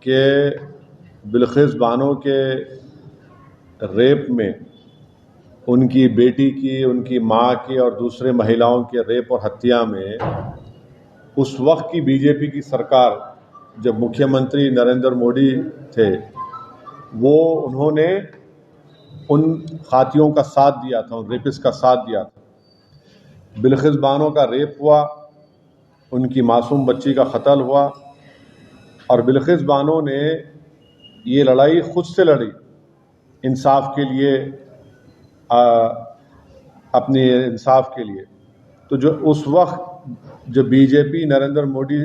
कि बिल्किस बानो के रेप में, उनकी बेटी की, उनकी माँ की और दूसरे महिलाओं के रेप और हत्या में उस वक्त की बीजेपी की सरकार, जब मुख्यमंत्री नरेंद्र मोदी थे, वो उन्होंने उन खातियों का साथ दिया था, उन रेपिस्ट का साथ दिया था। बिल्किस बानो का रेप हुआ, उनकी मासूम बच्ची का कत्ल हुआ और बिल्किस बानो ने ये लड़ाई खुद से लड़ी इंसाफ के लिए, अपने इंसाफ के लिए। तो जो उस वक्त जो बीजेपी नरेंद्र मोदी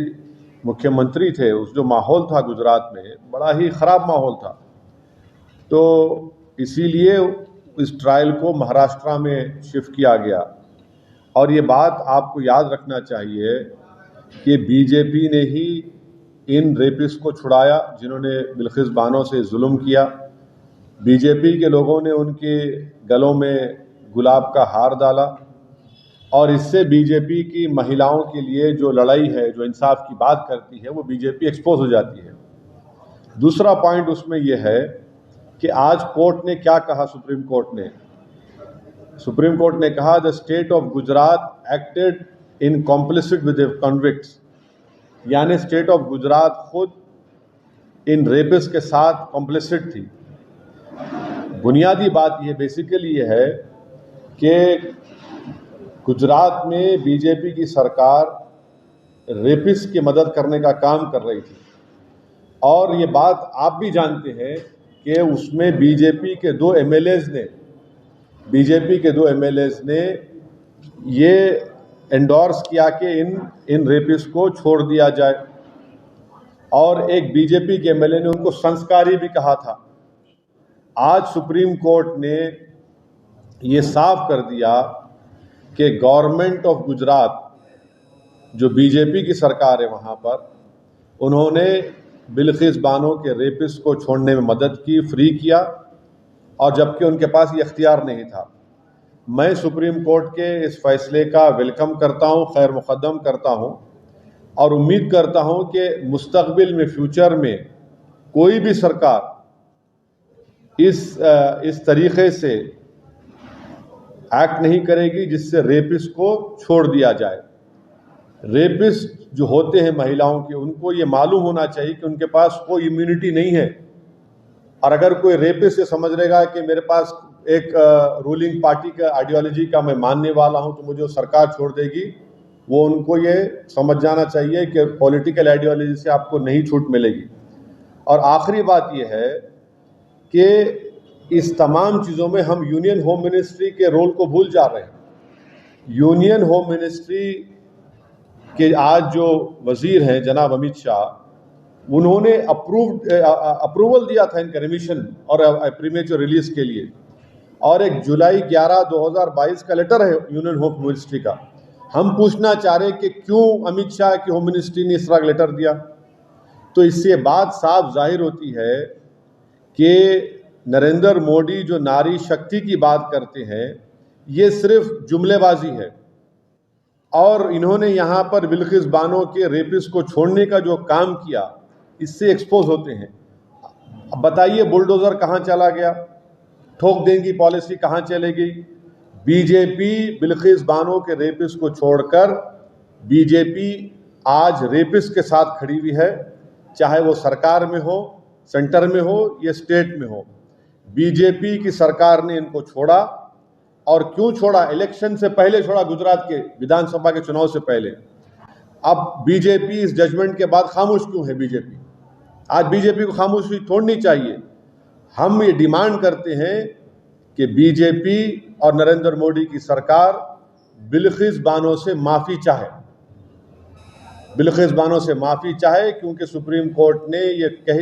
मुख्यमंत्री थे, उस जो माहौल था गुजरात में, बड़ा ही ख़राब माहौल था। तो इसीलिए इस ट्रायल को महाराष्ट्र में शिफ्ट किया गया। और ये बात आपको याद रखना चाहिए कि बीजेपी ने ही इन रेपिस्ट को छुड़ाया जिन्होंने बिल्किस बानो से जुल्म किया। बीजेपी के लोगों ने उनके गलों में गुलाब का हार डाला और इससे बीजेपी की महिलाओं के लिए जो लड़ाई है, जो इंसाफ की बात करती है, वो बीजेपी एक्सपोज हो जाती है। दूसरा पॉइंट उसमें यह है कि आज कोर्ट ने क्या कहा, सुप्रीम कोर्ट ने कहा the state of Gujarat acted in complicit with the convicts, यानी स्टेट ऑफ गुजरात खुद इन रेपिस्ट के साथ कॉम्प्लिसिट थी। बुनियादी बात यह बेसिकली ये है कि गुजरात में बीजेपी की सरकार रेपिस्ट की मदद करने का काम कर रही थी और ये बात आप भी जानते हैं कि उसमें बीजेपी के दो एमएलएज ने ये एंडोर्स किया कि इन रेपिस्ट को छोड़ दिया जाए और एक बीजेपी के एमएलए ने उनको संस्कारी भी कहा था। आज सुप्रीम कोर्ट ने ये साफ कर दिया कि गवर्नमेंट ऑफ गुजरात, जो बीजेपी की सरकार है वहाँ पर, उन्होंने बिल्किस बानो के रेपिस्ट को छोड़ने में मदद की, फ्री किया, और जबकि उनके पास ये इख्तियार नहीं था। मैं सुप्रीम कोर्ट के इस फैसले का वेलकम करता हूँ, खैर मुकद्दम करता हूँ और उम्मीद करता हूँ कि मुस्तकबिल में, फ्यूचर में कोई भी सरकार इस तरीक़े से एक्ट नहीं करेगी जिससे रेपिस्ट को छोड़ दिया जाए। रेपिस्ट जो होते हैं महिलाओं के, उनको ये मालूम होना चाहिए कि उनके पास कोई इम्यूनिटी नहीं है, और अगर कोई रेपिस्ट ये समझ लेगा कि मेरे पास एक रूलिंग पार्टी का आइडियोलॉजी का मैं मानने वाला हूं तो मुझे सरकार छोड़ देगी, वो उनको ये समझ जाना चाहिए कि पॉलिटिकल आइडियोलॉजी से आपको नहीं छूट मिलेगी। और आखिरी बात ये है कि इस तमाम चीज़ों में हम यूनियन होम मिनिस्ट्री के रोल को भूल जा रहे हैं। यूनियन होम मिनिस्ट्री के आज जो वजीर हैं जनाब अमित शाह, उन्होंने अप्रूवल दिया था इनका रिमिशन और प्रीमेच्योर रिलीज के लिए, और एक जुलाई 11, 2022 का लेटर है यूनियन होम मिनिस्ट्री का। हम पूछना चाह रहे हैं कि क्यों अमित शाह की होम मिनिस्ट्री ने इस तरह लेटर दिया। तो इससे बात साफ जाहिर होती है कि नरेंद्र मोदी जो नारी शक्ति की बात करते हैं, ये सिर्फ जुमलेबाजी है, और इन्होंने यहाँ पर बिल्किस बानो के रेपिस्ट को छोड़ने का जो काम किया, इससे एक्सपोज होते हैं। अब बताइए बुलडोजर कहाँ चला गया, ठोक देंगी पॉलिसी कहाँ चले गई। बीजेपी बिल्किस बानो के रेपिस्ट को छोड़कर बीजेपी आज रेपिस्ट के साथ खड़ी हुई है, चाहे वो सरकार में हो, सेंटर में हो या स्टेट में हो। बीजेपी की सरकार ने इनको छोड़ा, और क्यों छोड़ा? इलेक्शन से पहले छोड़ा, गुजरात के विधानसभा के चुनाव से पहले। अब बीजेपी इस जजमेंट के बाद खामोश क्यों है? बीजेपी आज बीजेपी को खामोशी तोड़नी चाहिए। हम ये डिमांड करते हैं कि बीजेपी और नरेंद्र मोदी की सरकार बिल्किस बानो से माफ़ी चाहे, क्योंकि सुप्रीम कोर्ट ने ये कही